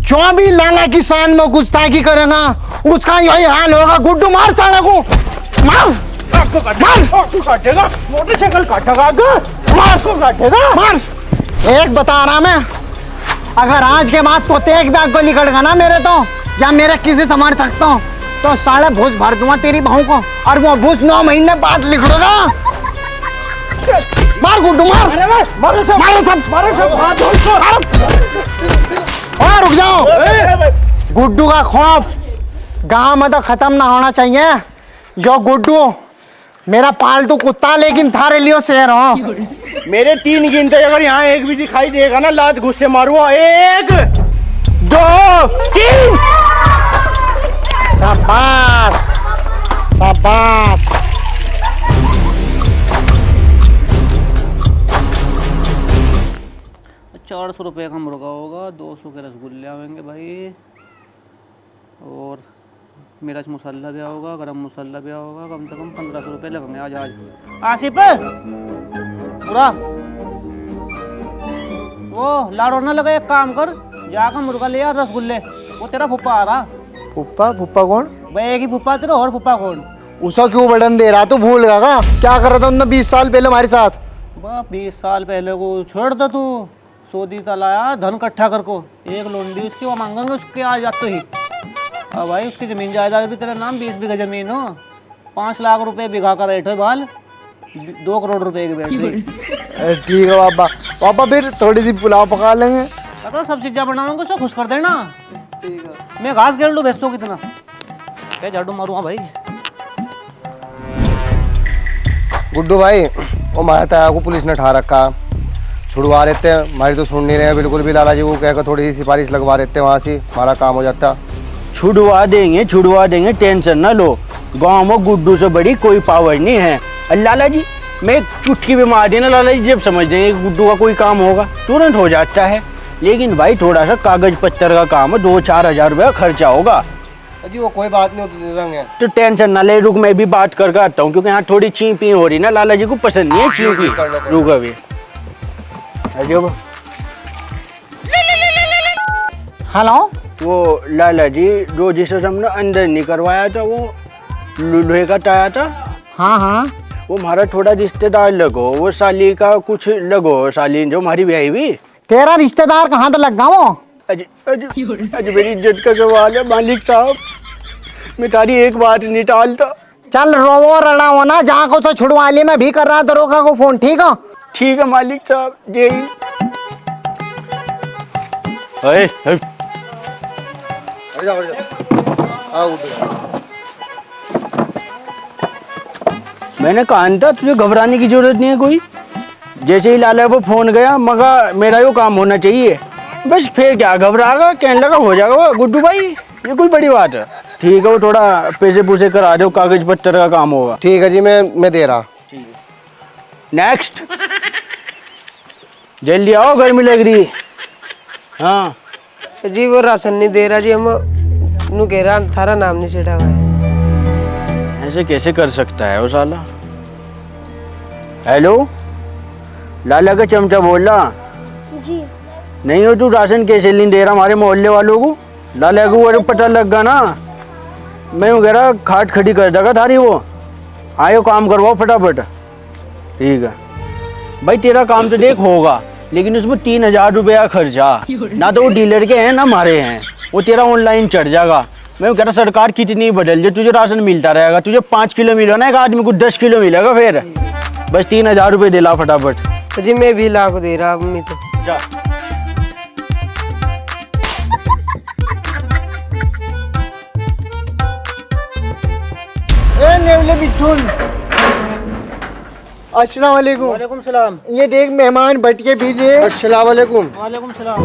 जो भी लाला किसान में गुस्ताखी करेगा उसका यही हाल होगा। गुड्डू मार साले को, मार तू काटेगा, मोटरसाइकिल काटेगा, मार को काटेगा, मार। एक बता रहा मैं, अगर आज के बाद तो एक बैग को निकलेगा ना मेरे तो या मेरे किसी समर्थक तो साले भूस भर दूंगा तेरी बहू को, और वो भूस 9 महीने बाद लिखड़ेगा। मार गुड्डू मार, मारो सब, मारो सब। और रुक जाओ। गुड्डू का खौफ गांव में तो खत्म ना होना चाहिए। जो गुड्डू मेरा पालतू कुत्ता, लेकिन थारे लियो शेर हो। मेरे 3 गिनते, अगर यहाँ एक भी दिखाई देगा ना लात घुस से मारूंगा। 1 2 3। शाबाश शाबाश। 400 रुपये का मुर्गा होगा, 200 के रसगुल्ले आएंगे भाई, और मिर्च मसाला भी होगा, गरम मसाला भी होगा। कम से कम 1500 रुपये लगेंगे आज। आसिफ पूरा वो लाड़ो ना लगे, एक काम कर, जाकर मुर्गा ले आ, रसगुल्ले। वो तेरा फुप्पा आ रहा। फुप्पा? फुप्पा कौन? भाई एक ही फुप्पा तेरा, और फुप्पा कौन? उसा क्यों बटन दे रहा? तू भूल गया का? क्या कर रहा था उन्होंने 20 साल पहले हमारे साथ? 20 साल पहले को छोड़ दे तू। सऊदी लाया धन इकट्ठा कर को, एक लोंडी उसकी वो मांगेंगे उसके आ जाते ही। अब भाई उसकी जमीन जायदाद भी तेरे नाम, 20 बीघा जमीन हो, 5 लाख रुपए बीघा का रेट है बाल, 2 करोड़ रुपए की बैटरी। ठीक है बाबा। पापा फिर थोड़ी सी पुलाव पका लेंगे। तो सब चीज़ें बनाऊंगा, उसको खुश कर देना। ठीक है। मैं घास घेर लूँ, बेचो कितना क्या झाड़ू मारूंगा भाई। गुड्डू भाई, वो माया ताया को पुलिस ने ठा रखा, छुड़वा लेते हैं। हमारी तो सुन नहीं रहे हैं बिल्कुल भी। लाला जी को कहकर थोड़ी सी सिफारिश लगवा देते हैं, वहाँ से हमारा काम हो जाता। छुड़वा देंगे, टेंशन ना लो। गांव में गुड्डू से बड़ी कोई पावर नहीं है। और लाला जी, मैं एक चुटकी भी मार दी ना लाला जी, जब समझ देंगे गुड्डू का कोई काम होगा तुरंत हो जाता है। लेकिन भाई थोड़ा सा कागज पत्तर का काम है, 2-4 हज़ार रुपया खर्चा होगा। जी वो कोई बात नहीं होती, दे देंगे। तो टेंशन ना ले, रुक मैं भी बात करके आता हूँ, क्योंकि यहाँ थोड़ी चींपी हो रही ना, लाला जी को पसंद नहीं है चींपी। रुक अभी। हेलो। वो लाला जी, जो जिसे हमने अंदर नहीं करवाया था, वो लोहे का टाया था। हाँ हाँ। वो हमारा थोड़ा रिश्तेदार लगो, वो साली का कुछ लगो, साली जो हमारी ब्याही भी। तेरा रिश्तेदार कहाँ तो लग गया वो? अज मेरी इज्जत का सवाल है मालिक साहब, मैं तारी एक बात नहीं टालता। चल रोवो रड़ा हो ना, जहाँ को तो छुड़वा लिए। मैं भी कर रहा दरोगा को फोन। ठीक है? ठीक है मालिक साहब। यही मैंने कहा था तुझे घबराने की जरूरत नहीं है कोई। जैसे ही लाला को फोन गया, मगर मेरा यो काम होना चाहिए बस। फिर क्या घबराएगा, कहने लगा हो जाएगा गुड्डू भाई, ये कोई बड़ी बात है। ठीक है, वो थोड़ा पैसे पूसे करा दो, कागज पत्तर का काम होगा। ठीक है जी, मैं दे रहा। नेक्स्ट। जल्दी आओ, गर्मी लग रही है। हाँ जी वो राशन नहीं दे रहा जी, हम नु कह रहा थारा नाम नहीं चढ़ा हुआ है। ऐसे कैसे कर सकता है वो साला। हेलो, लाला का चमचा बोल रहा। जी नहीं हो तू, राशन कैसे नहीं दे रहा हमारे मोहल्ले वालों को? लाला को वो पता लग गया ना, मैं वो कह रहा खाट खड़ी कर देगा थारी। वो आयो काम करवाओ फटाफट। ठीक है भाई, तेरा काम तो देख होगा, लेकिन उसमें 3000 रुपया खर्चा, ना तो वो डीलर के हैं ना हमारे हैं। वो तेरा ऑनलाइन चढ़ जाएगा। मैं कह रहा सरकार कितनी बदल जाए, तुझे राशन मिलता रहेगा। तुझे 5 किलो मिला ना, एक आदमी को 10 किलो मिलेगा। फिर बस 3000 रुपये दिला फटाफट। जी मैं भी लाख दे रहा अम्मी तो। जा। नेवले बिच्छुन, अस्सलाम वालेकुम। वालेकुम सलाम। ये देख मेहमान बट के भेजे। अस्सलाम वालेकुम। वालेकुम सलाम।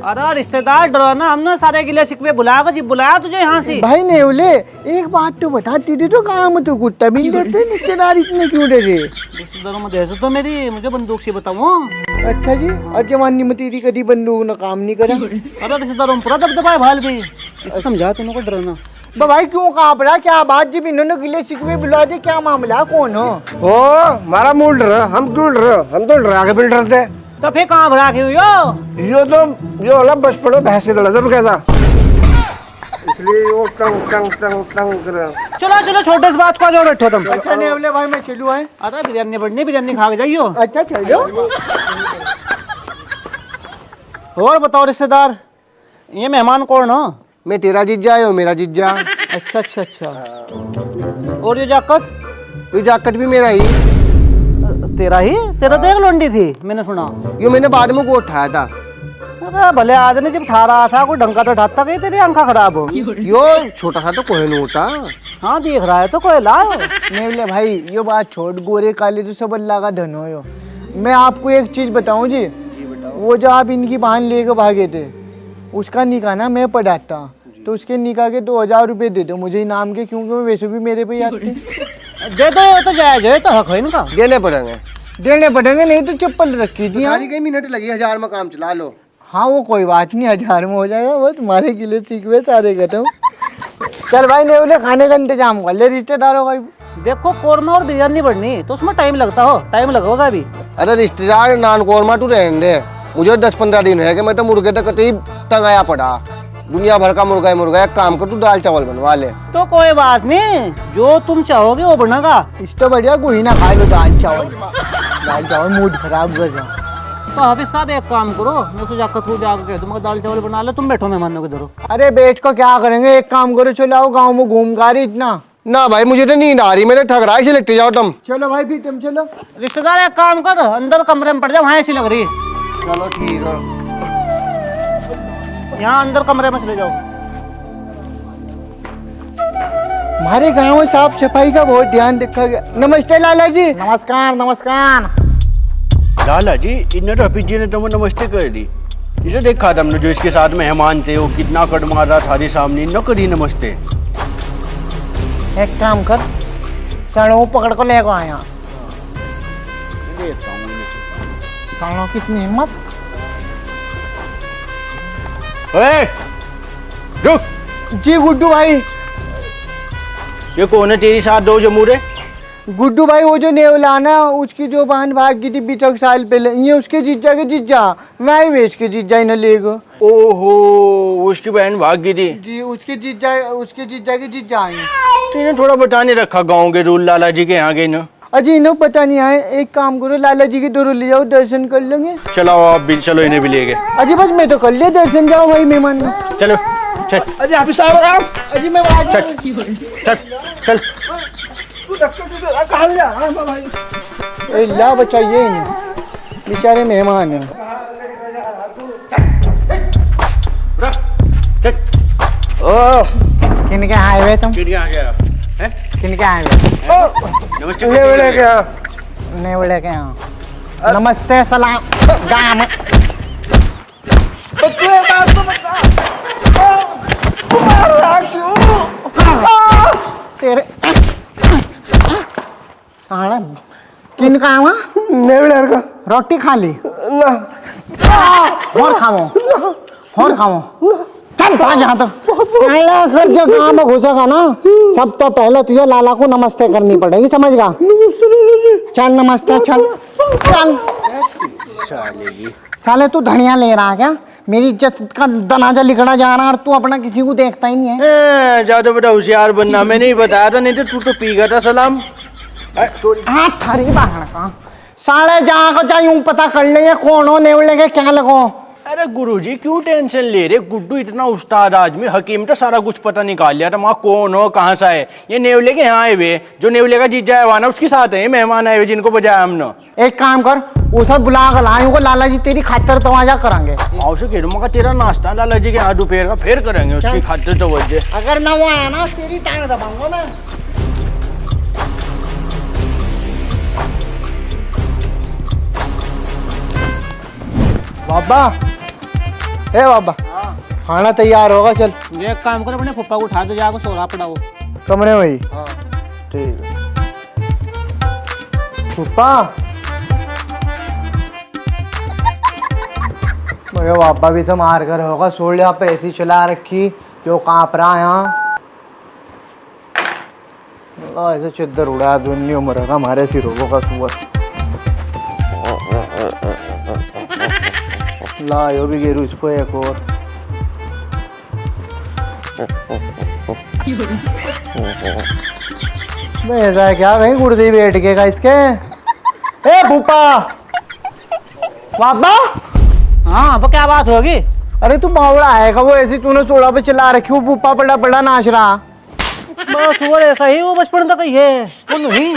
अरे रिश्तेदार डरो ना, हमने सारे गिले शिकवे बुलाया जी, बुलाया तुझे यहाँ से। भाई नेवले, एक बात तो बता, तेरे तो काम तो कुत्ता भी नहीं डरते, रिश्तेदार इतने क्यों डरे? रिश्तेदारों में दहशत तो मेरी, मुझे बंदूक से बताऊँ। अच्छा जी, और जवानी में तेरी कभी बंदूक ना काम नहीं करा? अरे रिश्तेदारों में पूरा दबदबा है भाल भी। इसे समझा तुमको डरना। भाई क्यों कांप रहा? क्या बात जब इन्होंने गिले शिकवे बुला दे, क्या मामला? कौन हो? ओ हमारा मूड रहा, हम क्यों डर रहे? हम तो डरा के भी डरते। तो फिर कहाँ भरा के हुई हो? यो वाला बस पड़ो भैंस के दड़ा जब कैसा इसलिए वो टंग टंग टंग टंग कर चलो चलो, छोटे से बात को जो बैठो तुम। अच्छा नेवले भाई मैं चलूँ है। अरे बिरयानी बढ़नी, बिरयानी खा के जाइयो। अच्छा चलो। और बताओ रिश्तेदार, ये मेहमान कौन हो? मैं तेरा जीजा है, मेरा जीजा। अच्छा अच्छा अच्छा। और ये जाकत? ये जाकट भी मेरा ही। तेरा ही? तेरा तो एक लोंडी थी मैंने सुना। यो मैंने बाद में को उठाया था। अरे भले आदमी जब ठा रहा था कोई ढंग का तो ढाता कहीं तेरी आंखा खराब हो। यो छोटा सा तो कोई नहीं होता। हाँ देख रहा है तो कोई लाओ। नेवले भाई यो बात छोड़, गोरे काले तो सब अल्लाह का धन हो यो। मैं आपको एक चीज बताऊं जी, वो जो आप इनकी बहन लेके भागे थे उसका निकाह ना मैं पढ़ाता, तो उसके निकाह के 2000 रुपए दे दो मुझे इनाम के, क्योंकि वो वैसे भी मेरे पे ही आते। दे दो तो जायज है, तो हक है इनका। देने पड़ेंगे। देने पड़ेंगे, नहीं तो चप्पल रखी थी। हाँ? सारी कई मिनट लगी, 1000 में काम चला लो। हाँ वो कोई बात नहीं, 1000 में हो जाएगा, वो तुम्हारे के लिए ठीक हुए सारे खत्म। चल भाई नेवले खाने का इंतजाम कर ले रिश्तेदारों का। देखो कोरमा और बिरयानी बढ़नी तो उसमें टाइम लगता हो, टाइम लगेगा अभी। अरे रिश्तेदार नान कोरमा तू रहने दे, मुझे 10-15 दिन है कि मैं तो मुर्गे तक कतई तंगाया पड़ा। दुनिया भर का मुर्गा है मुर्गा, एक काम कर तू दाल चावल बनवा ले। तो कोई बात नहीं, जो तुम चाहोगे वो बनेगा। इससे बढ़िया कोई ना खा लो दाल चावल मूड खराब कर रहा। तो हाफिज साहब एक काम करो, मैं तो जाकर खुद आकर कह दूंगा दाल चावल बना ले, तुम बैठो मेहमानों के धरो। अरे बैठ को क्या करेंगे, एक काम करो चलो आओ गाँव में घूम का रही इतना। ना भाई मुझे तो नींद आ रही, मेरे ठगराई से लेते जाओ तुम। चलो भाई फिर तुम चलो। रिश्तेदार एक काम कर, अंदर कमरे में पड़ जा, वहाँ ऐसी लग रही है। चलो ठीक है। यहाँ अंदर कमरे में चले जाओ। हमारे गांव में साफ सफाई का बहुत ध्यान रखा गया। नमस्ते लाला जी। नमस्कार नमस्कार। लाला जी इन्हें तो हफीज जी ने तुम्हें नमस्ते कर दी। इसे देखा था हमने जो इसके साथ मेहमान थे, वो कितना कट मार रहा थारे सामने, न करी नमस्ते। एक काम कर, चलो पकड़ को ले को आया। कानों कितनी हिम्मत। रुक, जी गुड्डू भाई। ये कौन है तेरी साथ दो जमूरे? गुड्डू भाई वो जो नेवलाना उसकी जो बहन भाग गई थी 20 साल पहले, ये उसके जीजा के जीजा, मैं ही बेच के जीजा इन्हें ले गो। ओहो, उसकी बहन भाग गई थी। जी उसके जीजा के जीजा आए। तो इन्हें थोड़ा बता नहीं रखा गाँव के रूल, लाला जी के यहाँ के ना। अजी इन्हें पता नहीं आए, एक काम करो लाला जी के डोर ले जाओ, दर्शन कर लेंगे। चलो आप भी चलो, इन्हें भी ले गए। अजी बस मैं तो कर लिया दर्शन, जाओ भाई मेहमान में। चलो चल। अजी हाफिज साहब आप। अजी मैं चल चल चल। अल्लाह बचाइए इन्हें, बेचारे मेहमान हैं। ओ किनके आए हुए तुम? चिड़िया आ गया है? किनके आए हुए? नमस्ते। नेवले के यहाँ। नेवले के यहाँ। नमस्ते सलाम गाम। तेरे साला किनका है वहाँ? नेवलर का। रोटी खा ली ना और खाओ चल पा जहाँ तक साला अगर जो गाँव में घुसेगा ना, सब तो पहले तुझे लाला को नमस्ते करनी पड़ेगी, समझ गया? चल नमस्ते, चल चल। साले तू धनिया ले रहा है क्या? मेरी इज्जत का दनाजा लिखना जा रहा है और तू अपना किसी को देखता ही नहीं है। ज्यादा बड़ा होशियार बनना, मैंने ही बताया था, नहीं तो तू तो पी गया था सलाम। हाँ थारी बाहर का साले जहाँ को जाए यूं पता कर ले ये कौन हो, नेवले के क्या लगो। अरे गुरुजी क्यों टेंशन ले रहे? गुड्डू इतना उस्ताद आदमी, हकीम तो सारा कुछ पता निकाल लिया था वहाँ कौन हो कहाँ सा है। ये नेवले के यहाँ आए हुए, जो नेवले का जीजा है वाना उसके साथ है मेहमान आए हुए जिनको बजाया हमने। एक काम कर, उसे बुला कर लाऊं को लाला जी तेरी खातिर तवाजा करेंगे। आओ से कह दूंगा तेरा नाश्ता लाला जी के यहाँ दोपहर का फिर करेंगे, उसकी खातिर तो वजह। अगर ना वो आया ना तेरी टांग दबाऊंगा मैं। बाबा ए बाबा, खाना तैयार होगा, चल ये एक काम करो, अपने पप्पा को उठा दो, जाकर सोना पड़ा वो कमरे में ही। ठीक है पप्पा। मेरे बाबा भी तो मार कर होगा, सोड़ यहाँ पे ऐसी चला रखी जो कांप रहा है यहाँ। ऐसे चद्दर उड़ा दुनिया उम्र का हमारे सिरों का सुअर। लायो भी गेरू इसको एक और। मैं ऐसा है क्या कहीं गुर्दे बैठ के का इसके। ए भूपा बाबा। हाँ अब क्या बात होगी? अरे तू बावड़ा आएगा वो ऐसी तूने चोड़ा पे चला रखी, वो भूपा बड़ा बड़ा नाच रहा। बस वो ऐसा ही, वो बचपन तक ही है वो नहीं।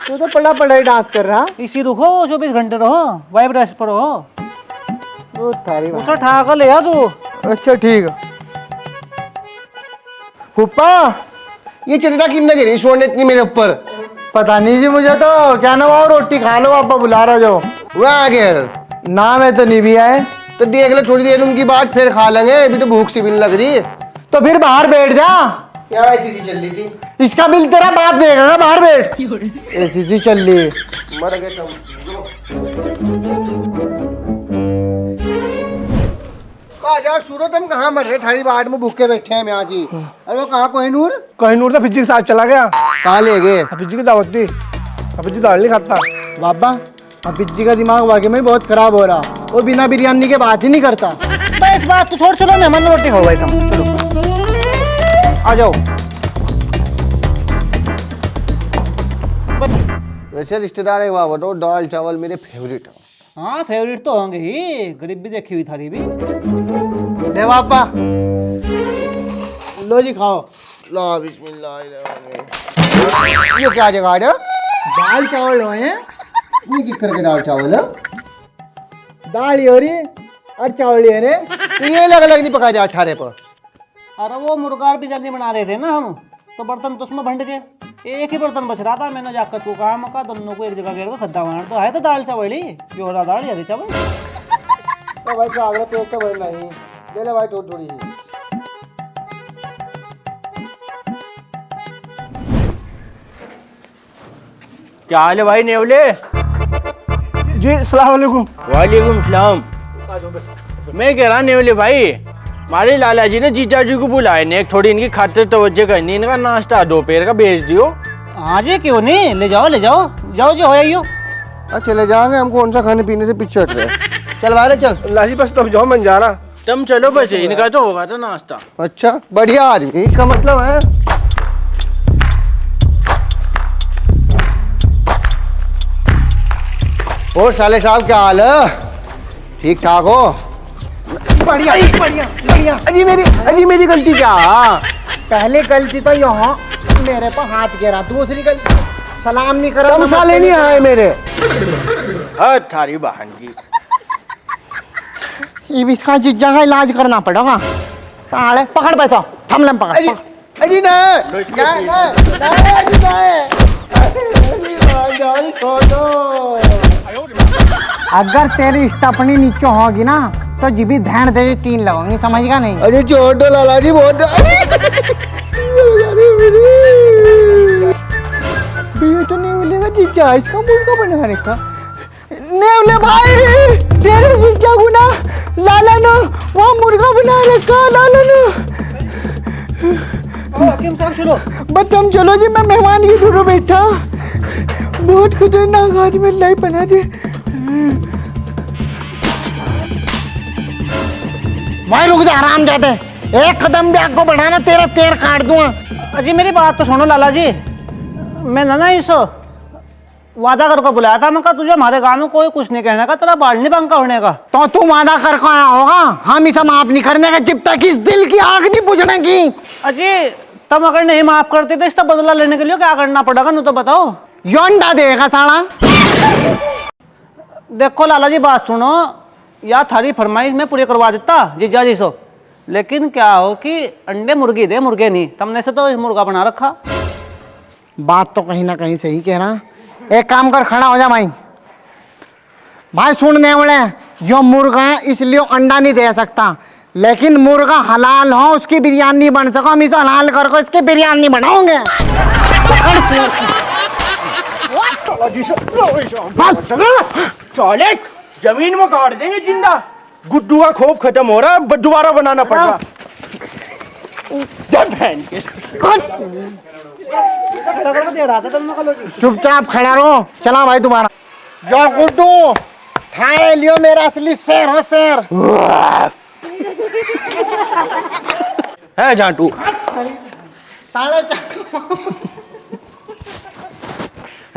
तू तो बड़ा बड़ा ही डांस कर रहा। इसी रुको 24 घंटे रहो, वाइब रेस्ट पर रहो। वो थारी बात। उसे ठा कर ले आ तू। अच्छा ठीक है। भूपा ये चिल्ला किन लगे रही छोड़ने इतनी मेरे ऊपर। पता नहीं जी मुझे तो, क्या ना वो रोटी खा लो, पापा बुला रहा जो। वो आ गया नाम है तो नहीं भी आए। तो देख लो थोड़ी देर उनकी बात फिर खा लेंगे, अभी तो भूख सी भी नहीं लग रही। तो फिर बाहर बैठ जा। क्या ऐसी सी चल रही थी? इसका बिल तेरा बाप देगा ना, बाहर बैठ। ऐसी सी चल रही है। मर गए तुम। यार सूरत हम कहाँ मर रहे, थारी बाट में भूखे बैठे हैं यहाँ जी। अरे वो कहाँ कोहिनूर? कोहिनूर तो फिजी के साथ चला गया। कहाँ ले गए? फिजी की दावत थी, फिजी दाल नहीं खाता। बाबा अब बिज्जी का दिमाग वाकई में बहुत खराब हो रहा, वो बिना बिरयानी के बात ही नहीं करता। बस बात तो छोड़, चलो मेहमान रोटी खाओ भाई तुम, चलो आ जाओ। वैसे रिश्तेदार है वहाँ बताओ, दाल चावल मेरे फेवरेट है। हाँ फेवरेट तो होंगे ही, गरीब भी देखी हुई थारी भी। ले बाबा लो जी खाओ। ला बिस्मिल्लाह। ये क्या जगह है? दाल चावल हो हैं। ये किस करके दाल चावल है? दाल ही हो रही और चावल ही है रे। तो ये अलग अलग नहीं पकाया जा अठारे पर। अरे वो मुर्गा भी जल्दी बना रहे थे ना हम, तो बर्तन तो उसमें भंड गए, एक ही बर्तन बच रहा था। मैंने जाकर तू कहा मका दोनों को एक जगह घेर को खद्दा मार तो है, तो दाल चावल ही जोरा दाल हरी चावल। तो भाई चावल पेट तो भरना ही, ले ले भाई थोड़ी थोड़ी ही। क्या हाल है भाई नेवले? जी अस्सलाम वालेकुम। वालेकुम सलाम। मैं कह रहा नेवले भाई, हमारे लाला जी ने जीजा जी को बुलाए ने, एक थोड़ी इनकी खातिर तवज्जो करनी, इनका नाश्ता दोपहर का भेज दियो। हाँ जी क्यों नहीं, ले जाओ ले जाओ, जाओ जो हो यो। चले जाएंगे, हम कौन सा खाने पीने से पीछे हट रहे। चल वाले चल। लाजी बस तुम जाओ, मन जा रहा। तुम चलो बस, इनका तो होगा था नाश्ता। अच्छा बढ़िया आदमी, इसका मतलब है। और साले साहब क्या हाल है? ठीक ठाक हो? बढ़िया बढ़िया बढ़िया। अजी मेरी गलती क्या? पहले गलती तो यहाँ मेरे पर हाथ गिरा, दूसरी गलती सलाम नहीं करा। तुम साले नहीं आए मेरे। थारी बहन की ये भी इसका जिज्जा का इलाज करना पड़ेगा। साले पकड़ पैसा, थमलम पकड़। अजी अजी ना अगर तेरी स्टपनी नीचे होगी ना तो जीबी ध्यान दे 3 लगेंगी, समझेगा नहीं? अरे छोड़ दो लाला जी, बहुत तो नेवले का जीजा इसका मुर्गा बना रखा। नेवले भाई तेरे जीजा को ना लाला ने वहाँ मुर्गा बना रखा। लाला ने हकीम साहब चलो। बस तुम चलो जी, मैं मेहमान की दूर बैठा। बहुत खतरनाक आदमी लाइफ बना दे। भाई रुक जा, आराम जाते, एक कदम भी आगे बढ़ाना तेरा पैर काट दूंगा। अजी मेरी बात तो सुनो लाला जी, मैं ना इस वादा करके बुलाया था, मैं कहा तुझे हमारे गांव में कोई कुछ नहीं कहने का, तेरा बाल नहीं बंका होने का। तो तू वादा करके आया होगा, हम इसे माफ नहीं करने का जब तक इस दिल की आग नहीं बुझने की। अजी तुम अगर नहीं माफ करते तो इसका बदला लेने के लिए क्या करना पड़ेगा, न तो बताओ। योंडा देगा साला। देखो लाला जी बात सुनो, या थारी फरमाइश में पूरी करवा देता जीजा जी सो, लेकिन क्या हो कि अंडे मुर्गी दे, मुर्गे नहीं। तुमने से तो मुर्गा बना रखा। बात तो कहीं ना कहीं सही कह रहा। एक काम कर, खड़ा हो जा भाई। भाई सुनने वाले, जो मुर्गा है इसलिए अंडा नहीं दे सकता, लेकिन मुर्गा हलाल हो उसकी बिरयानी बन सको, हम इसे हलाल करके इसकी बिरयानी बनाओगे। चौले जमीन में काट देंगे जिंदा। गुड्डू का खोप खत्म हो रहा है, दोबारा बनाना पड़ रहा। चुपचाप खड़ा रहो। चला भाई तुम्हारा। जो गुड्डू थाने लियो मेरा असली शेर हो शेर। है झांटू साढ़े चार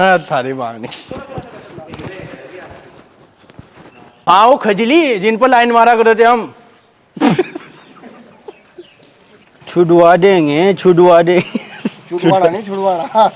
है थारी मांगनी। हाँ वो खजली जिन पर लाइन मारा करते थे हम। छुड़वा देंगे छुड़वा देंगे। छुड़वाना नहीं छुड़वाना।